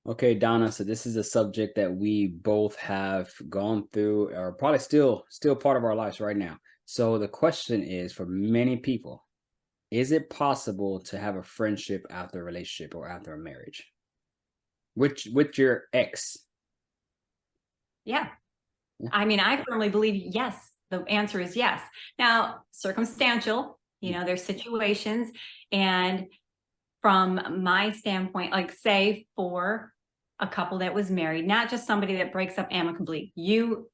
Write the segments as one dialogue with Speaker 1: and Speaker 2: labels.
Speaker 1: Okay, Donna, so this is a subject that we both have gone through or probably still part of our lives right now. So the question is for many people, is it possible to have a friendship after a relationship or after a marriage? With your ex?
Speaker 2: Yeah.
Speaker 1: Yeah.
Speaker 2: I mean, I firmly believe yes. The answer is yes. Now, circumstantial, there's situations. And from my standpoint, like say for a couple that was married, not just somebody that breaks up amicably, you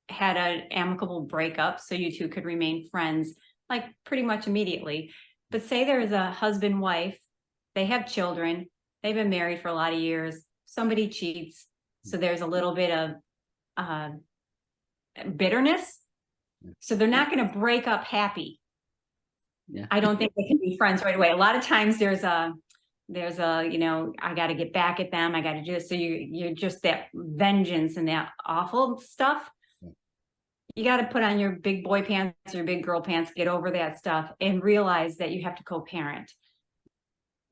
Speaker 2: had an amicable breakup so you two could remain friends like pretty much immediately. But say there's a husband, wife, they have children, they've been married for a lot of years, somebody cheats. So there's a little bit of uh, bitterness. So they're not going to break up happy.
Speaker 1: Yeah.
Speaker 2: I don't think they can be friends right away. A lot of times there's a I got to get back at them. I got to do this. So you're just that vengeance and that awful stuff. You got to put on your big boy pants, your big girl pants, get over that stuff and realize that you have to co-parent.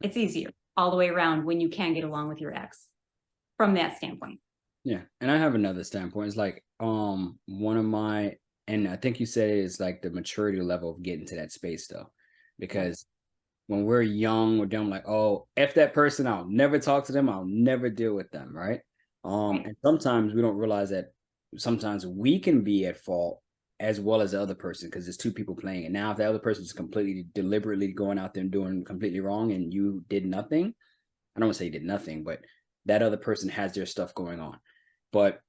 Speaker 2: It's easier all the way around when you can get along with your ex from that standpoint.
Speaker 1: Yeah. And I have another standpoint. It's like one of my and I think you said it's like the maturity level of getting to that space though.
Speaker 2: Yeah.
Speaker 1: Because when we're young, we're dumb, like, oh, F that person, I'll never talk to them, I'll never deal with them, right?
Speaker 2: Right.
Speaker 1: And sometimes we don't realize that sometimes we can be at fault as well as the other person because there's two people playing. And now if the other person is completely deliberately going out there and doing completely wrong and you did nothing, I don't want to say you did nothing, but that other person has their stuff going on. But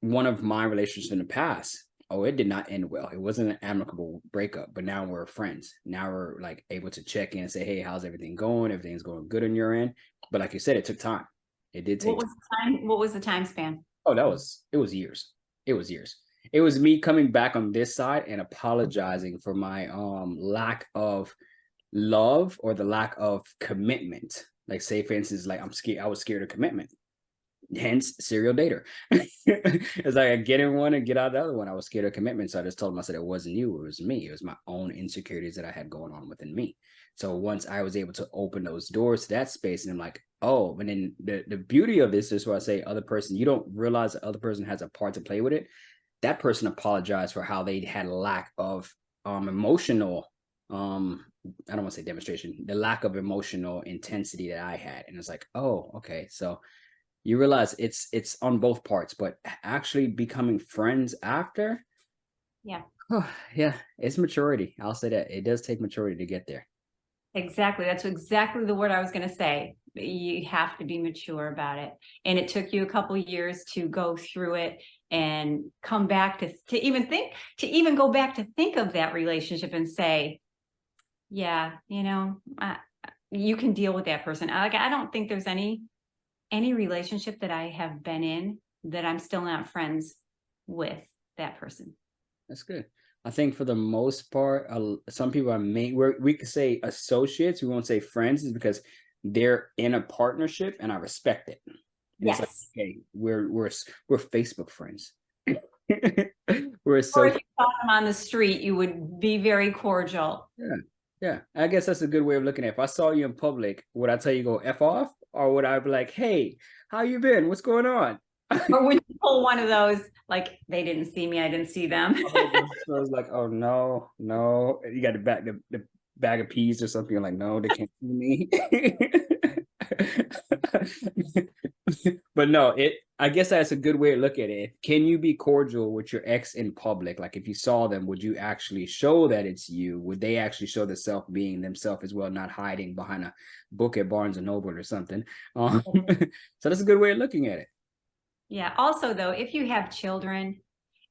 Speaker 1: one of my relationships in the past, oh, it did not end well. It wasn't an amicable breakup, but now we're friends. Now we're like able to check in and say, hey, how's everything going? Everything's going good on your end. But like you said, it took time. It did
Speaker 2: What
Speaker 1: take
Speaker 2: was
Speaker 1: time.
Speaker 2: the time? What was the time span?
Speaker 1: Oh, it was years. It was years. It was me coming back on this side and apologizing for my lack of love or the lack of commitment. Like say for instance, like I was scared of commitment, hence serial dater. It's like I get in one and get out of the other one. I was scared of commitment. So I just told him, I said, it wasn't you, it was me. It was my own insecurities that I had going on within me. So once I was able to open those doors to that space, and I'm like, oh, and then the beauty of this is where I say other person, you don't realize the other person has a part to play with it. That person apologized for how they had a lack of emotional I don't want to say demonstration, the lack of emotional intensity that I had. And it's like, oh, okay. So you realize it's on both parts, but actually becoming friends after,
Speaker 2: Yeah.
Speaker 1: oh, yeah, it's maturity. I'll say that it does take maturity to get there.
Speaker 2: Exactly. That's exactly the word I was going to say. You have to be mature about it. And it took you a couple of years to go through it and come back to even go back to think of that relationship and say, yeah, you can deal with that person. I don't think there's any relationship that I have been in that I'm still not friends with that person.
Speaker 1: That's good. I think for the most part, some people are we could say associates. We won't say friends, is because they're in a partnership, and I respect it. And it's like,
Speaker 2: Yes.
Speaker 1: okay, we're Facebook friends. We're
Speaker 2: Or
Speaker 1: so
Speaker 2: if you saw them on the street, you would be very cordial.
Speaker 1: yeah, yeah. I guess that's a good way of looking at it. If I saw you in public, would I tell you go F off? Or would I be like, hey, how you been? What's going on?
Speaker 2: Or would you pull one of those, like they didn't see me, I didn't see them?
Speaker 1: Oh, so it's like, oh no, no. You got the bag of peas or something. You're like, no, they can't see me. But no, it I guess that's a good way to look at it. Can you be cordial with your ex in public? Like if you saw them, would you actually show that it's you? Would they actually show the self being themselves as well, not hiding behind a book at Barnes and Noble or something? So that's a good way of looking at it.
Speaker 2: Yeah. Also, though, if you have children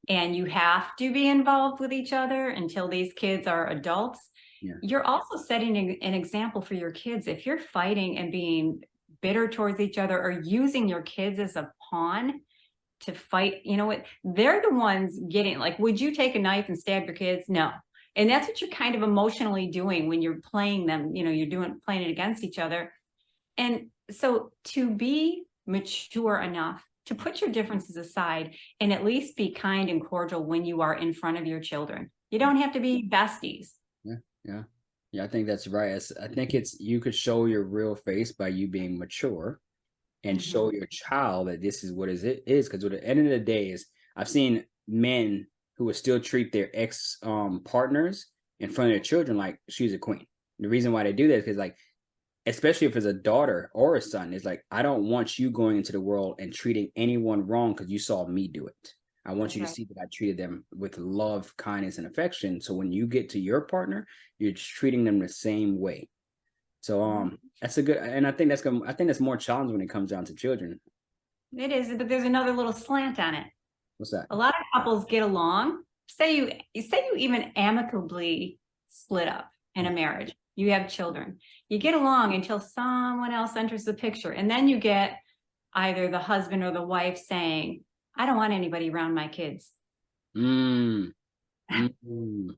Speaker 2: and you have to be involved with each other until these kids are adults,
Speaker 1: Yeah.
Speaker 2: you're also setting an example for your kids. If you're fighting and being bitter towards each other or using your kids as a pawn to fight, you know what? They're the ones getting like, would you take a knife and stab your kids? No. And that's what you're kind of emotionally doing when you're playing them, you're playing it against each other. And so to be mature enough to put your differences aside and at least be kind and cordial when you are in front of your children. You don't have to be besties.
Speaker 1: Yeah, yeah, yeah. I think that's right. I think it's you could show your real face by you being mature, and show your child that this is what it is. Because at the end of the day, is I've seen men who will still treat their ex partners in front of their children like she's a queen. The reason why they do that is because, like, especially if it's a daughter or a son, it's like, I don't want you going into the world and treating anyone wrong because you saw me do it. I want
Speaker 2: That's
Speaker 1: you to
Speaker 2: right.
Speaker 1: see that I treated them with love, kindness, and affection. So when you get to your partner, you're just treating them the same way. So
Speaker 2: Mhm.
Speaker 1: that's a good, and I think that's more challenging when it comes down to children.
Speaker 2: It is, but there's another little slant on it.
Speaker 1: What's that?
Speaker 2: A lot of couples get along. Say you even amicably split up in a marriage. You have children. You get along until someone else enters the picture, and then you get either the husband or the wife saying, "I don't want anybody around my kids."
Speaker 1: Mm, mm.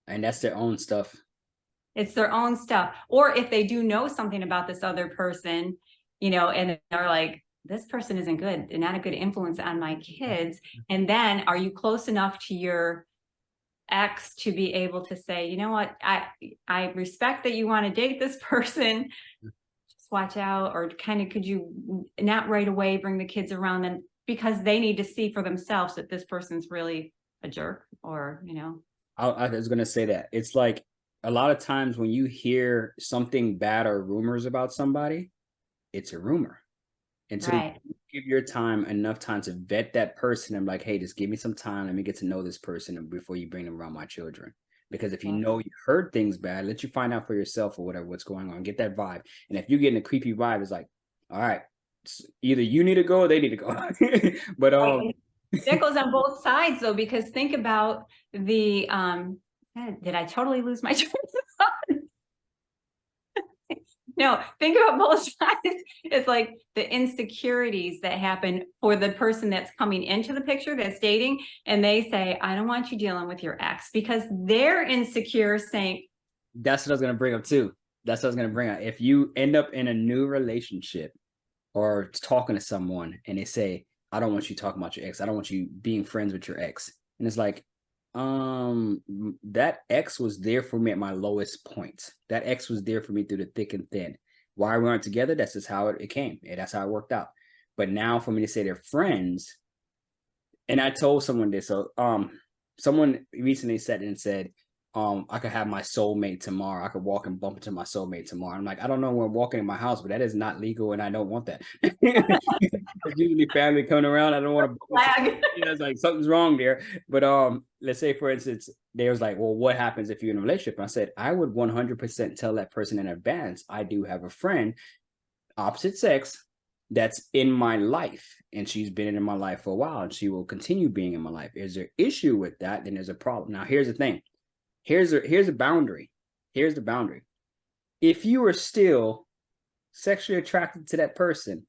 Speaker 1: And that's their own stuff.
Speaker 2: It's their own stuff. Or if they do know something about this other person, and they're like, this person isn't good. They're not a good influence on my kids. And then are you close enough to your ex to be able to say, you know what, I respect that you want to date this person. Just watch out, or kind of, could you not right away bring the kids around them, because they need to see for themselves that this person's really a jerk, or
Speaker 1: I was gonna say that it's like a lot of times when you hear something bad or rumors about somebody, it's a rumor. Until
Speaker 2: right.
Speaker 1: you give your time enough time to vet that person and like, hey, just give me some time. Let me get to know this person before you bring them around my children. Because if you
Speaker 2: Yeah.
Speaker 1: know you heard things bad, let you find out for yourself or whatever what's going on. Get that vibe. And if you're getting a creepy vibe, it's like, all right, either you need to go or they need to go. But
Speaker 2: Right. That goes on both sides though, because think about the did I totally lose my train of thought? No, think about both sides. It's like the insecurities that happen for the person that's coming into the picture, that's dating, and they say, I don't want you dealing with your ex, because they're insecure, saying,
Speaker 1: that's what I was gonna bring up too. That's what I was gonna bring up. If you end up in a new relationship or talking to someone and they say, I don't want you talking about your ex. I don't want you being friends with your ex. And it's like, that ex was there for me at my lowest point. That ex was there for me through the thick and thin. Why we aren't together, that's just how it came. And that's how it worked out. But now for me to say they're friends, and I told someone this. So someone recently said and said, I could have my soulmate tomorrow. I could walk and bump into my soulmate tomorrow. I'm like, I don't know when I'm walking in my house, but that is not legal, and I don't want that. It's usually family coming around. I don't want to bump into,
Speaker 2: flag.
Speaker 1: it's like something's wrong there. But let's say for instance, they was like, well, what happens if you're in a relationship? And I said, I would 100% tell that person in advance, I do have a friend, opposite sex, that's in my life, and she's been in my life for a while, and she will continue being in my life. Is there issue with that? Then there's a problem. Now here's the thing. Here's a boundary. Here's the boundary. If you are still sexually attracted to that person,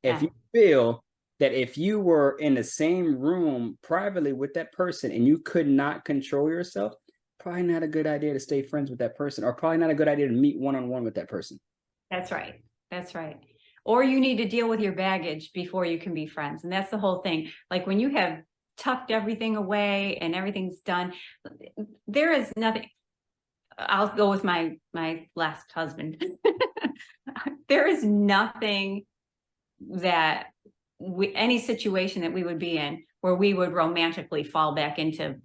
Speaker 1: if
Speaker 2: Yeah,
Speaker 1: you feel that if you were in the same room privately with that person and you could not control yourself, probably not a good idea to stay friends with that person, or probably not a good idea to meet one-on-one with that person.
Speaker 2: that's right. That's right. Or you need to deal with your baggage before you can be friends. And that's the whole thing. Like when you have tucked everything away and everything's done, there is nothing. I'll go with my last husband. There is nothing that any situation that we would be in where we would romantically fall back into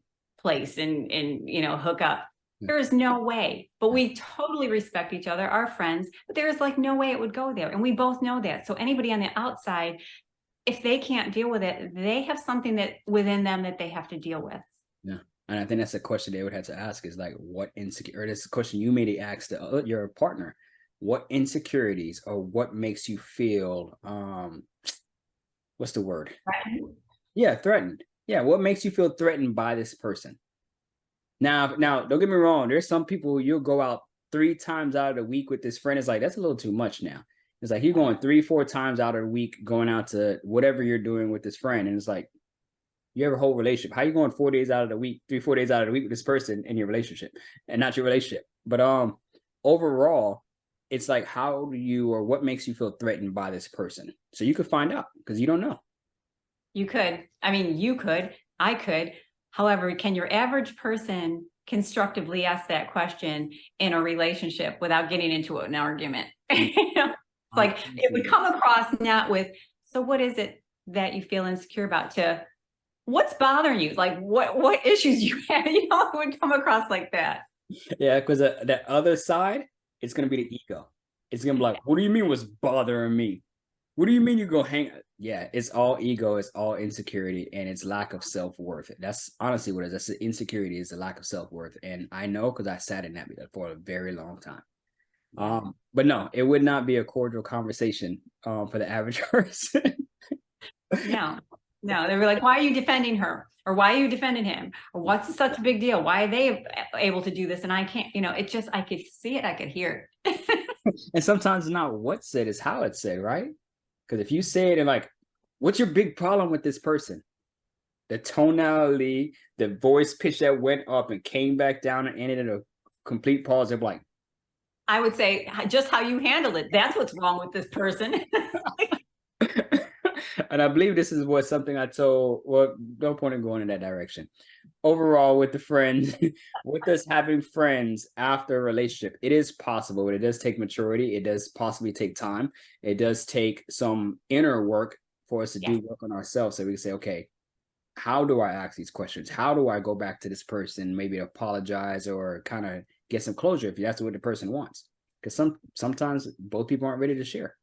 Speaker 2: place and hook up. There is no way. But we totally respect each other, our friends, but there is like no way it would go there. And we both know that. So anybody on the outside, if they can't deal with it, they have something that within them that they have to deal with.
Speaker 1: Yeah. And I think that's a question they would have to ask is like, what insecure, this question you made ask your partner, what insecurities or what makes you feel, what's the word?
Speaker 2: Right.
Speaker 1: Yeah, threatened. Yeah. What makes you feel threatened by this person? Now, don't get me wrong. There's some people you'll go out 3 times out of the week with this friend. It's like, that's a little too much now. It's like you're going 3-4 times out of the week going out to whatever you're doing with this friend. And it's like, you have a whole relationship. How you going 4 days out of the week, 3-4 days out of the week with this person in your relationship and not your relationship? But overall, it's like, how do you, or what makes you feel threatened by this person? So you could find out because you don't know.
Speaker 2: You could. I mean, you could. I could. However, can your average person constructively ask that question in a relationship without getting into an argument? It's like it would come across not with, so what is it that you feel insecure about, to what's bothering you? Like what issues you have, it would come across like that.
Speaker 1: Yeah, because that other side, it's gonna be the ego. It's gonna be like, what do you mean what's bothering me? What do you mean you go hang? Yeah, it's all ego, it's all insecurity, and it's lack of self-worth. That's honestly what it is. That's the insecurity, is the lack of self-worth. And I know because I sat in that for a very long time. But no, it would not be a cordial conversation for the average person.
Speaker 2: No, no, they were like, why are you defending her? Or why are you defending him? Or what's such a big deal? Why are they able to do this and I can't? It just, I could see it, I could hear it.
Speaker 1: And sometimes it's not what's said, it's how it's said, right? Because if you say it and like, what's your big problem with this person? The tonality, the voice pitch that went up and came back down and ended in a complete pause. They're like,
Speaker 2: I would say just how you handled it. That's what's wrong with this person.
Speaker 1: and I believe this is what something I told, well, no point in going in that direction. Overall, with the friends, with us having friends after a relationship, it is possible, but it does take maturity. It does possibly take time. It does take some inner work for us to do work on ourselves, so we can say, okay, how do I ask these questions? How do I go back to this person, maybe apologize or kind of get some closure if that's what the person wants? Because sometimes both people aren't ready to share.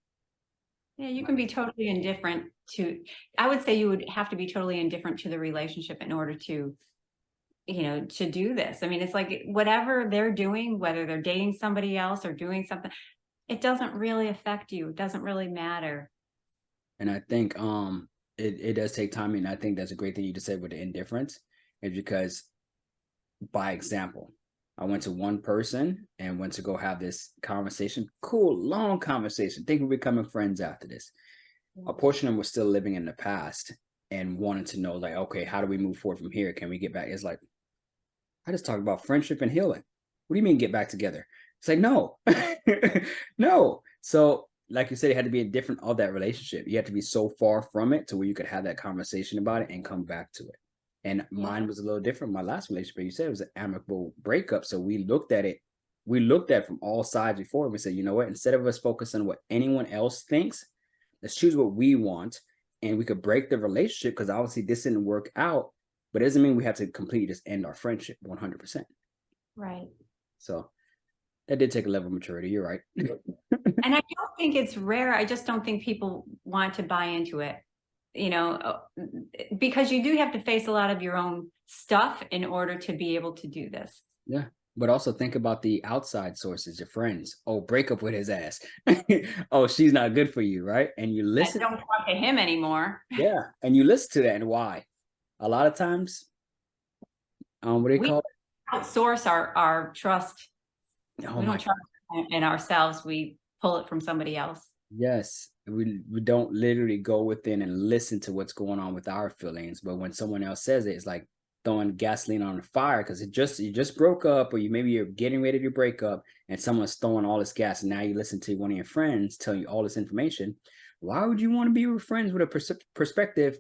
Speaker 2: Yeah, you can be totally indifferent to, I would say you would have to be totally indifferent to the relationship in order to, to do this. I mean, it's like whatever they're doing, whether they're dating somebody else or doing something, it doesn't really affect you. It doesn't really matter.
Speaker 1: And I think it does take time. And I think that's a great thing you just said with the indifference, is because by example, I went to one person and went to go have this conversation. Cool, long conversation. Think we're becoming friends after this. A portion of them was still living in the past and wanted to know, like, okay, how do we move forward from here? Can we get back? It's like, I just talked about friendship and healing. What do you mean get back together? It's like, no, no. So, like you said, it had to be a different of that relationship. You have to be so far from it to where you could have that conversation about it and come back to it. And mine was a little different. My last relationship, you said, it was an amicable breakup. So we looked at it. We looked at it from all sides before. We said, you know what? Instead of us focusing on what anyone else thinks, let's choose what we want. And we could break the relationship because obviously this didn't work out. But it doesn't mean we have to completely just end our friendship 100%.
Speaker 2: Right.
Speaker 1: So that did take a level of maturity. You're right.
Speaker 2: And I don't think it's rare. I just don't think people want to buy into it, because you do have to face a lot of your own stuff in order to be able to do this.
Speaker 1: Yeah. But also think about the outside sources, your friends. Oh, break up with his ass. Oh, she's not good for you, right? And you listen.
Speaker 2: I don't talk to him anymore.
Speaker 1: Yeah. And you listen to that, and why? A lot of times, what do they call it?
Speaker 2: Outsource our trust.
Speaker 1: Oh,
Speaker 2: we don't trust in ourselves. We pull it from somebody else.
Speaker 1: Yes. We don't literally go within and listen to what's going on with our feelings. But when someone else says it, it's like throwing gasoline on the fire, because you just broke up, or maybe you're getting ready to break up and someone's throwing all this gas. And now you listen to one of your friends tell you all this information. Why would you want to be with friends with a perspective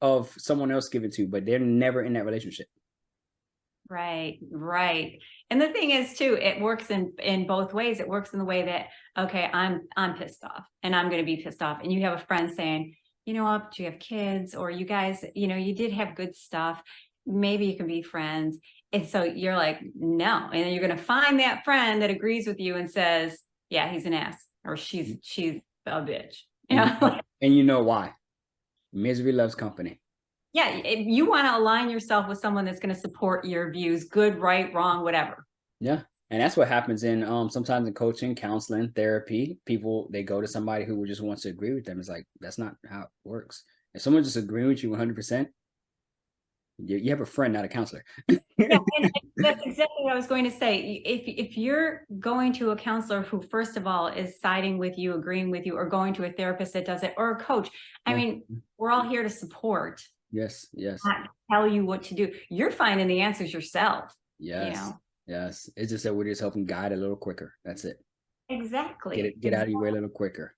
Speaker 1: of someone else given to you, but they're never in that relationship?
Speaker 2: Right. And the thing is too, it works in both ways. It works in the way that, okay, I'm pissed off and I'm going to be pissed off. And you have a friend saying, you know what, do you have kids, or you guys, you did have good stuff. Maybe you can be friends. And so you're like, no. And then you're going to find that friend that agrees with you and says, yeah, he's an ass, or she's a bitch.
Speaker 1: And you know why? Misery loves company.
Speaker 2: Yeah, you want to align yourself with someone that's going to support your views, good, right, wrong, whatever.
Speaker 1: Yeah. And that's what happens in sometimes in coaching, counseling, therapy. People, they go to somebody who just wants to agree with them. It's like, that's not how it works. If someone just agreeing with you 100%, you have a friend, not a counselor.
Speaker 2: Yeah, and that's exactly what I was going to say. If you're going to a counselor who, first of all, is siding with you, agreeing with you, or going to a therapist that does it, or a coach, I mean, we're all here to support.
Speaker 1: Yes.
Speaker 2: Not tell you what to do. You're finding the answers yourself.
Speaker 1: Yes. Yes. It's just that we're just helping guide a little quicker. That's it.
Speaker 2: Exactly.
Speaker 1: Get out of your way a little quicker.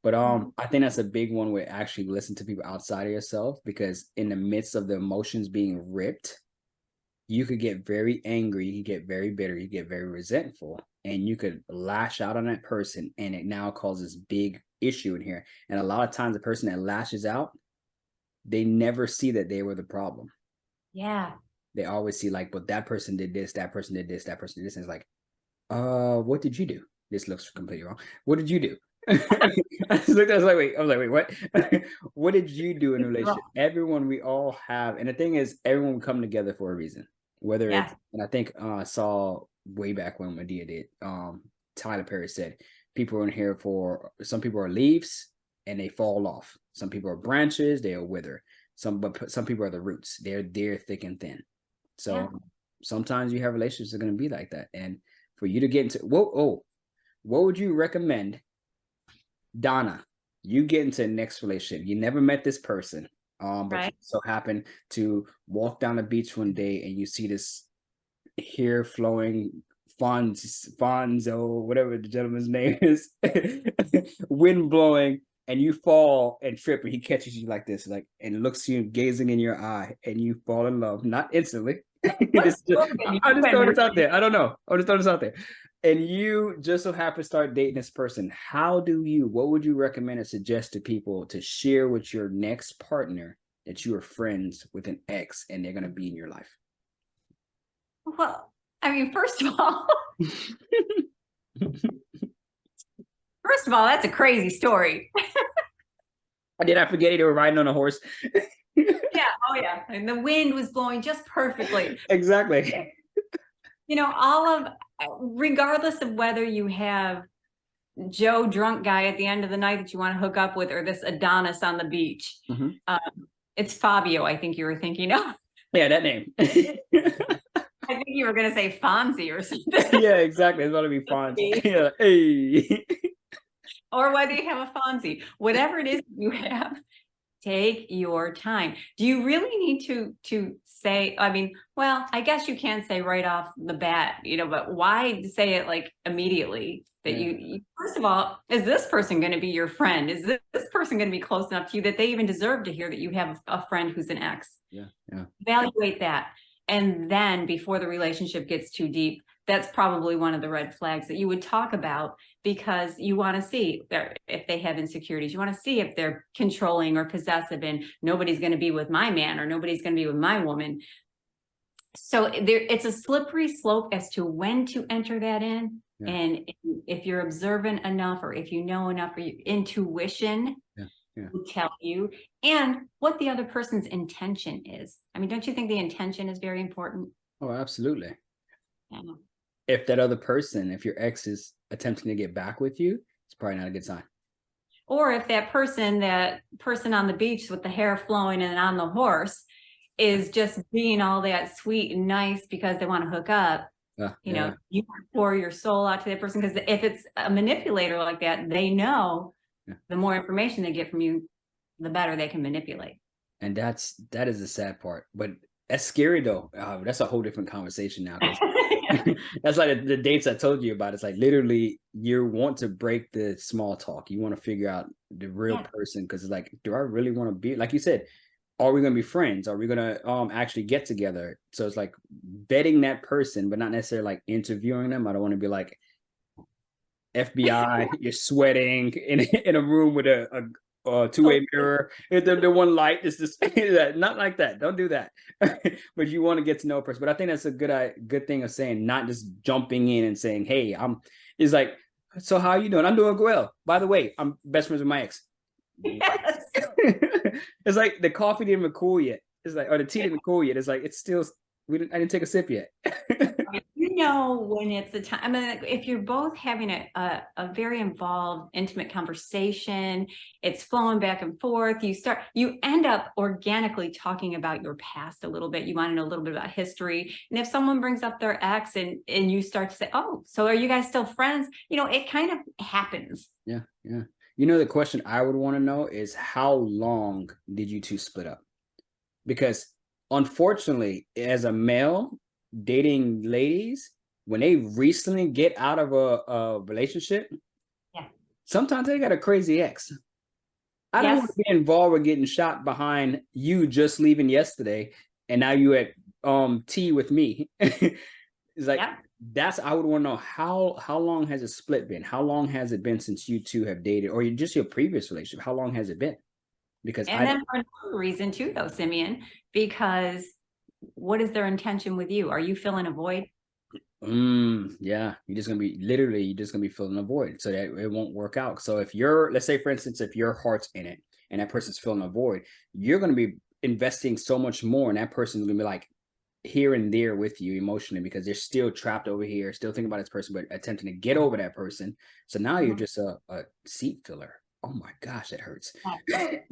Speaker 1: But I think that's a big one, where actually listen to people outside of yourself, because in the midst of the emotions being ripped, you could get very angry, you get very bitter, you get very resentful, and you could lash out on that person, and it now causes big issue in here. And a lot of times the person that lashes out, they never see that they were the problem.
Speaker 2: Yeah.
Speaker 1: They always see like, but that person did this, that person did this, that person did this. And it's like, what did you do? This looks completely wrong. What did you do? I was like, wait, what? What did you do in a relationship? Everyone, we all have, and the thing is, everyone will come together for a reason. Whether it's,
Speaker 2: Yeah.
Speaker 1: and I think I saw way back when Medea did, Tyler Perry said, people are in here for, some people are leaves and they fall off. Some people are branches, they'll wither. But some people are the roots. They're there thick and thin. So
Speaker 2: Yeah.
Speaker 1: sometimes you have relationships that are going to be like that. And for you to get into, what would you recommend, Donna? You get into the next relationship. You never met this person, but
Speaker 2: Right.
Speaker 1: you so happen to walk down the beach one day and you see this hair flowing Fonzo, whatever the gentleman's name is, wind blowing, and you fall and trip, and he catches you like this, like, and looks you gazing in your eye, and you fall in love, not instantly.
Speaker 2: What's the book that
Speaker 1: I
Speaker 2: you've
Speaker 1: just throw
Speaker 2: been
Speaker 1: this out
Speaker 2: reading?
Speaker 1: there. I don't know. I'm just throwing this out there. And you just so happen to start dating this person. What would you recommend and suggest to people to share with your next partner that you are friends with an ex and they're going to be in your life?
Speaker 2: Well, I mean, first of all, that's a crazy story.
Speaker 1: Did I forget they were riding on a horse?
Speaker 2: Yeah. Oh, yeah. And the wind was blowing just perfectly.
Speaker 1: Exactly.
Speaker 2: You know, regardless of whether you have Joe drunk guy at the end of the night that you want to hook up with, or this Adonis on the beach.
Speaker 1: Mhm.
Speaker 2: It's Fabio, I think you were thinking of.
Speaker 1: Yeah, that name.
Speaker 2: I think you were going to say Fonzie or something.
Speaker 1: Yeah, exactly. It's going to be fun. Yeah. Hey.
Speaker 2: Or whether you have a Fonzie, whatever it is you have, take your time. Do you really need to say, I mean, well, I guess you can say right off the bat, you know, but why say it like immediately that
Speaker 1: Yeah.
Speaker 2: you first of all, is this person going to be your friend? Is this person going to be close enough to you that they even deserve to hear that you have a friend who's an ex?
Speaker 1: Yeah. Yeah.
Speaker 2: Evaluate that. And then before the relationship gets too deep, that's probably one of the red flags that you would talk about, because you want to see if they have insecurities. You want to see if they're controlling or possessive, and nobody's going to be with my man or nobody's going to be with my woman. So it's a slippery slope as to when to enter that in.
Speaker 1: Yeah.
Speaker 2: And if you're observant enough, or if you know enough, or your intuition will tell you, and what the other person's intention is. I mean, don't you think the intention is very important?
Speaker 1: Oh, absolutely.
Speaker 2: Yeah.
Speaker 1: If that other person, if your ex is attempting to get back with you, it's probably not a good sign.
Speaker 2: Or if that person on the beach with the hair flowing and on the horse is just being all that sweet and nice because they want to hook up, you know, you pour your soul out to that person. Because if it's a manipulator like that, they know the more information they get from you, the better they can manipulate.
Speaker 1: And that is the sad part. But that's scary though. That's a whole different conversation now. That's like the dates I told you about. It's like literally you want to break the small talk. You want to figure out the real person, because it's like, do I really want to be, like you said, are we going to be friends? Are we going to actually get together? So it's like vetting that person, but not necessarily like interviewing them. I don't want to be like FBI, you're sweating in a room with a two-way mirror. The one light is this, not like that. Don't do that. But you want to get to know a person. But I think that's a good thing of saying, not just jumping in and saying, "Hey, is like, so how are you doing? I'm doing well. By the way, I'm best friends with my ex."
Speaker 2: Yes.
Speaker 1: It's like the coffee didn't even cool yet. It's like, or the tea didn't cool yet. It's like, it's still, I didn't take a sip yet.
Speaker 2: You know when it's the time. I mean, if you're both having a very involved, intimate conversation, it's flowing back and forth. You end up organically talking about your past a little bit. You want to know a little bit about history. And if someone brings up their ex and you start to say, "Oh, so are you guys still friends?" You know, it kind of happens.
Speaker 1: Yeah, yeah. You know, the question I would want to know is, how long did you two split up? Because unfortunately, as a male dating ladies, when they recently get out of a relationship, sometimes they got a crazy ex. I don't want to be involved with getting shot behind you just leaving yesterday, and now you at tea with me. It's like
Speaker 2: Yeah.
Speaker 1: that's I would want to know how long has it split been? How long has it been since you two have dated, or just your previous relationship? How long has it been? Because
Speaker 2: And then for another reason too, though, Simeon, because what is their intention with you? Are you filling a void?
Speaker 1: Yeah, you're just gonna be filling a void, so that it won't work out. So if you're, let's say for instance, if your heart's in it and that person's filling a void, you're gonna be investing so much more, and that person's gonna be like here and there with you emotionally because they're still trapped over here, still thinking about this person, but attempting to get over that person. So now you're
Speaker 2: Mhm.
Speaker 1: just a seat filler. Oh my gosh, that hurts.
Speaker 2: That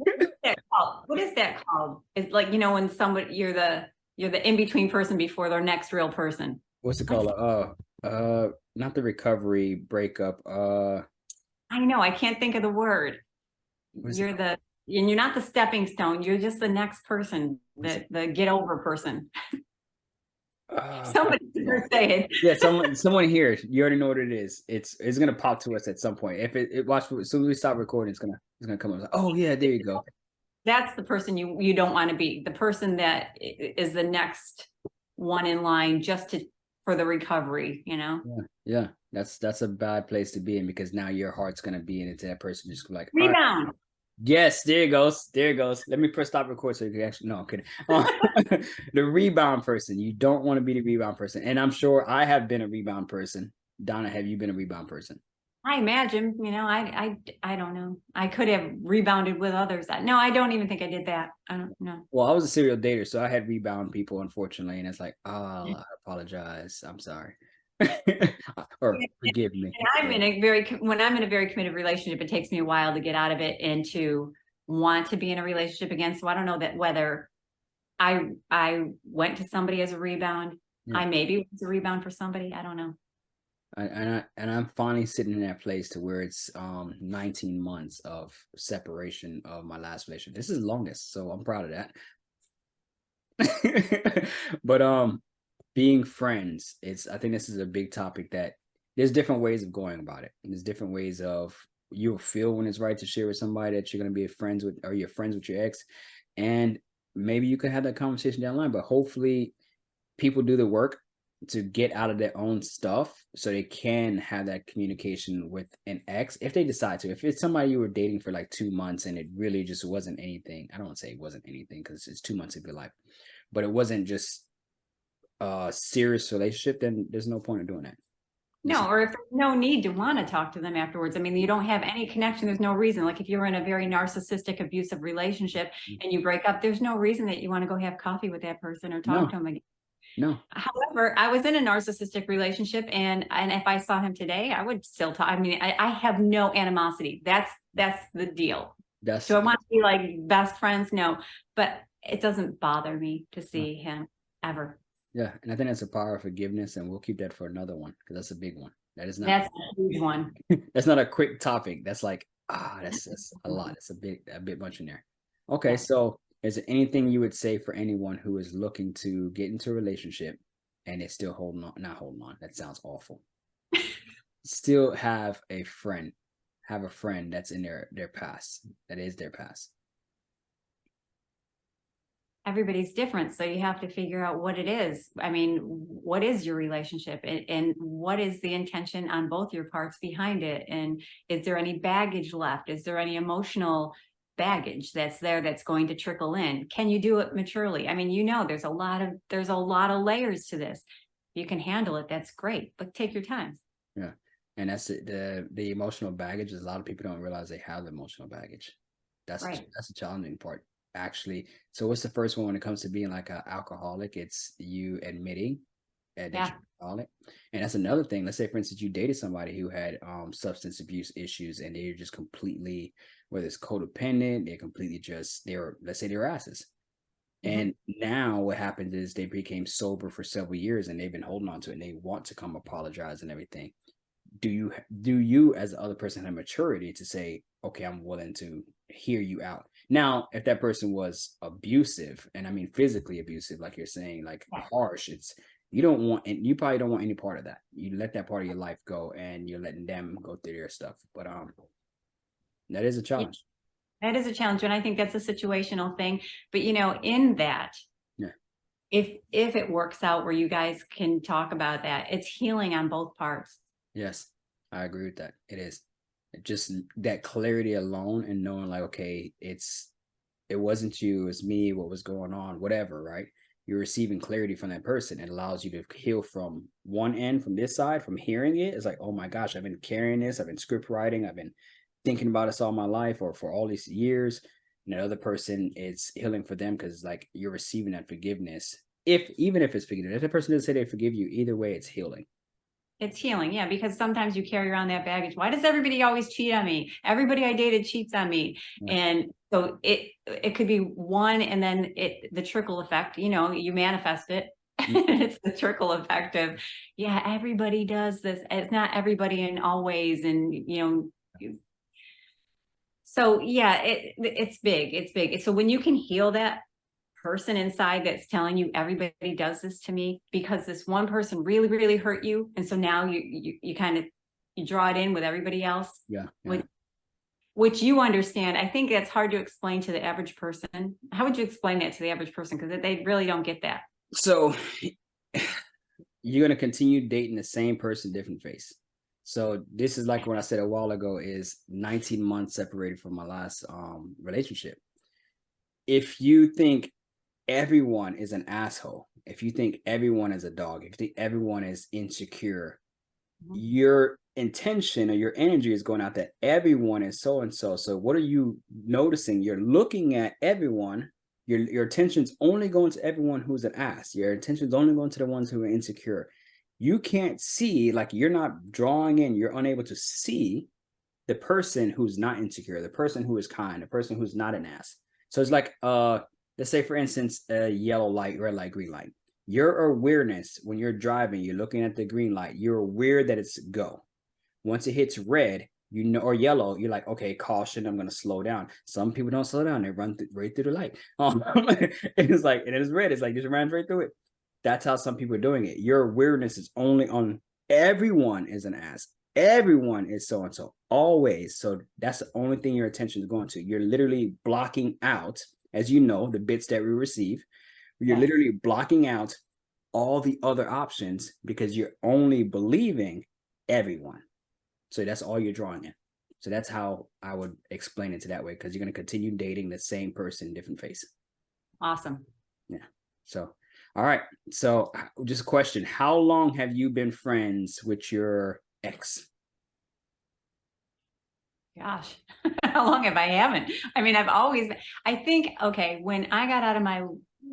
Speaker 2: called? What is that called? It's like, when somebody you're the in-between person before their next real person.
Speaker 1: What's it
Speaker 2: What's
Speaker 1: called? Not the recovery breakup.
Speaker 2: I know, I can't think of the word.
Speaker 1: What is it
Speaker 2: You're
Speaker 1: called?
Speaker 2: the and you're not the stepping stone, you're just the next person,
Speaker 1: What is it?
Speaker 2: the get over person.
Speaker 1: What
Speaker 2: Somebody
Speaker 1: is it called?
Speaker 2: say it.
Speaker 1: Yeah, someone here. You already know what it is. It's gonna pop to us at some point. If it watch as soon as we stop recording, it's gonna come up. Like, oh yeah, there you go.
Speaker 2: That's the person you don't want to be. The person that is the next one in line just for the recovery,
Speaker 1: Yeah, yeah. That's a bad place to be in because now your heart's gonna be in it to that person. Just like, all right,
Speaker 2: Rebound.
Speaker 1: yes, there it goes. There it goes. Let me press stop record so you can actually. No, I'm kidding. The rebound person. You don't want to be the rebound person. And I'm sure I have been a rebound person. Donna, have you been a rebound person?
Speaker 2: I imagine, I don't know. I could have rebounded with others. No, I don't even think I did that. I don't know.
Speaker 1: Well, I was a serial dater, so I had rebound people, unfortunately, and it's like, oh, I apologize. I'm sorry. Or forgive me.
Speaker 2: And when I'm in a very committed relationship, it takes me a while to get out of it and to want to be in a relationship again. So I don't know that whether I went to somebody as a rebound.
Speaker 1: Yeah.
Speaker 2: I maybe was a rebound for somebody. I don't know.
Speaker 1: I'm finally sitting in that place to where it's 19 months of separation of my last relationship. This is the longest, so I'm proud of that. But being friends, I think this is a big topic that there's different ways of going about it. There's different ways of you'll feel when it's right to share with somebody that you're gonna be friends with, or you're friends with your ex, and maybe you could have that conversation down the line. But hopefully people do the work to get out of their own stuff so they can have that communication with an ex if they decide to. If it's somebody you were dating for like 2 months and it really just wasn't anything, I don't want to say it wasn't anything because it's 2 months of your life, but it wasn't just a serious relationship, then there's no point in doing that.
Speaker 2: No, or if there's no need to want to talk to them afterwards. I mean, you don't have any connection. There's no reason. Like if you're in a very narcissistic, abusive relationship and you break up, there's no reason that you want to go have coffee with that person or talk
Speaker 1: No,
Speaker 2: to them again.
Speaker 1: no.
Speaker 2: However, I was in a narcissistic relationship, and if I saw him today, I would still talk. I mean, I have no animosity. That's the deal.
Speaker 1: That's
Speaker 2: Do I want to be like best friends? No, but it doesn't bother me to see him ever.
Speaker 1: yeah, and I think that's a power of forgiveness, and we'll keep that for another one because that's a big one. That is not
Speaker 2: That's a huge one.
Speaker 1: that's not a quick topic. That's like that's a lot. It's a bit much in there. Okay,
Speaker 2: Yeah.
Speaker 1: so is there anything you would say for anyone who is looking to get into a relationship and is still holding on? Not holding on. That sounds awful. Still have a friend that's in their past. That is their past.
Speaker 2: Everybody's different, so you have to figure out what it is. I mean, what is your relationship, and what is the intention on both your parts behind it? And is there any baggage left? Is there any emotional baggage that's there that's going to trickle in? Can you do it maturely? I mean, there's a lot of layers to this. You can handle it, that's great, but take your time.
Speaker 1: Yeah, and that's it. The emotional baggage is a lot of people don't realize they have the emotional baggage.
Speaker 2: Right.
Speaker 1: That's the challenging part, actually. So what's the first one when it comes to being like an alcoholic? It's you admitting that
Speaker 2: Yeah.
Speaker 1: you're alcoholic, and that's another thing. Let's say, for instance, you dated somebody who had substance abuse issues, and they're just completely, whether it's codependent, they're completely just let's say they're asses.
Speaker 2: Mhm.
Speaker 1: And now what happens is they became sober for several years and they've been holding on to it and they want to come apologize and everything. Do you as the other person have maturity to say, okay, I'm willing to hear you out? Now, if that person was abusive, and I mean physically abusive, like you're saying, like
Speaker 2: Yeah.
Speaker 1: harsh, it's you don't want, and you probably don't want any part of that. You let that part of your life go and you're letting them go through their stuff. But that is a
Speaker 2: Yeah.
Speaker 1: challenge.
Speaker 2: That is a challenge, and I think that's a situational thing. But in that,
Speaker 1: Yeah.
Speaker 2: if it works out where you guys can talk about that, it's healing on both parts.
Speaker 1: Yes, I agree with that. It is just that clarity alone and knowing like, okay, it wasn't you, it's me, what was going on, whatever, right? You're receiving clarity from that person. It allows you to heal from one end, from this side, from hearing it. It's like, oh my gosh, I've been carrying this, I've been script writing, I've been thinking about this all my life or for all these years. And the other person, it's healing for them because like you're receiving that forgiveness. If even if it's forgiveness, if the person doesn't say they forgive you, either way, it's healing.
Speaker 2: It's healing, yeah, because sometimes you carry around that baggage. Why does everybody always cheat on me? Everybody I dated cheats on me.
Speaker 1: Yeah.
Speaker 2: And so it could be one, and then the trickle effect, you manifest it. It's the trickle effect of, yeah, everybody does this. It's not everybody in all ways. And so yeah, it's big. It's big. So when you can heal that person inside that's telling you everybody does this to me because this one person really, really hurt you. And so now you kind of, you draw it in with everybody else.
Speaker 1: Yeah.
Speaker 2: Which you understand. I think that's hard to explain to the average person. How would you explain that to the average person? Because they really don't get that.
Speaker 1: So you're going to continue dating the same person, different face. So this is like what I said a while ago is 19 months separated from my last relationship. If you think everyone is an asshole, if you think everyone is a dog, if you think everyone is insecure, your intention or your energy is going out that everyone is so and so. So what are you noticing? You're looking at everyone. Your attention's only going to everyone who's an ass. Your attention's only going to the ones who are insecure. You can't see, like you're not drawing in, you're unable to see the person who's not insecure, the person who is kind, the person who's not an ass. So it's like, let's say for instance, a yellow light, red light, green light. Your awareness when you're driving, you're looking at the green light, you're aware that it's go. Once it hits red, or yellow, you're like, okay, caution, I'm going to slow down. Some people don't slow down. They run right through the light. It's like, and it's red. It's like, just ran right through it. That's how some people are doing it. Your awareness is only on everyone is an ass. Everyone is so-and-so always. So that's the only thing your attention is going to. You're literally blocking out, as you know, the bits that we receive. You're literally blocking out all the other options because you're only believing everyone. So that's all you're drawing in. So that's how I would explain it to that way, because you're going to continue dating the same person, different face.
Speaker 2: Awesome.
Speaker 1: Yeah. So, all right. So just a question. How long have you been friends with your ex?
Speaker 2: Gosh, how long have I haven't? I mean, I've always, I think, okay, when I got out of my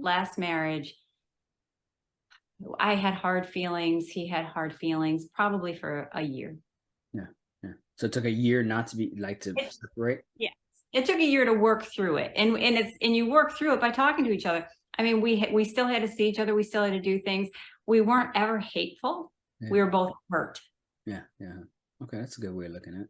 Speaker 2: last marriage, I had hard feelings. He had hard feelings, probably for a year.
Speaker 1: Yeah. Yeah. So it took a year not to be like to separate.
Speaker 2: Yeah. It took a year to work through it. And you work through it by talking to each other. I mean, we still had to see each other. We still had to do things. We weren't ever hateful.
Speaker 1: Yeah.
Speaker 2: We were both hurt.
Speaker 1: Yeah. Yeah. Okay. That's a good way of looking at it.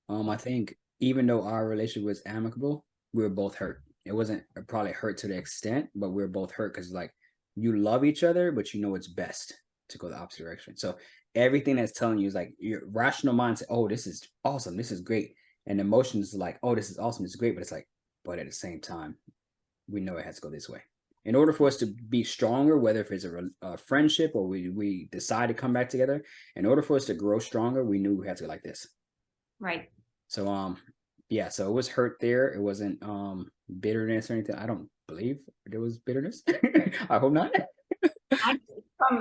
Speaker 1: I think even though our relationship was amicable, we were both hurt. It wasn't probably hurt to the extent, but we were both hurt because like you love each other, but you know it's best to go the opposite direction. So everything that's telling you is like your rational mind says, oh, this is awesome, this is great. And emotions like, oh, this is awesome, this is great. But it's like, but at the same time, we know it has to go this way. In order for us to be stronger, whether if it's a friendship or we decide to come back together, in order for us to grow stronger, we knew we had to go like this.
Speaker 2: Right.
Speaker 1: So yeah, so it was hurt there. It wasn't bitterness or anything. I don't believe there was bitterness. I hope not.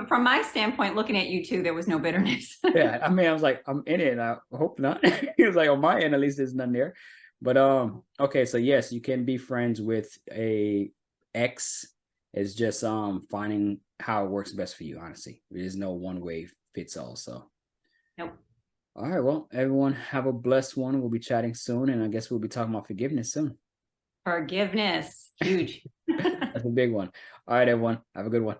Speaker 2: From my standpoint, looking at you too, there was no bitterness.
Speaker 1: Yeah, I mean, I was like, I'm in it. I hope not. He was like, on my end, at least there's none there. But okay, so yes, you can be friends with a ex. It's just finding how it works best for you. Honestly, there's no one way fits all. So
Speaker 2: Nope.
Speaker 1: All right, well, everyone have a blessed one. We'll be chatting soon, and I guess we'll be talking about forgiveness soon.
Speaker 2: Forgiveness, huge.
Speaker 1: That's a big one. All right, everyone, have a good one.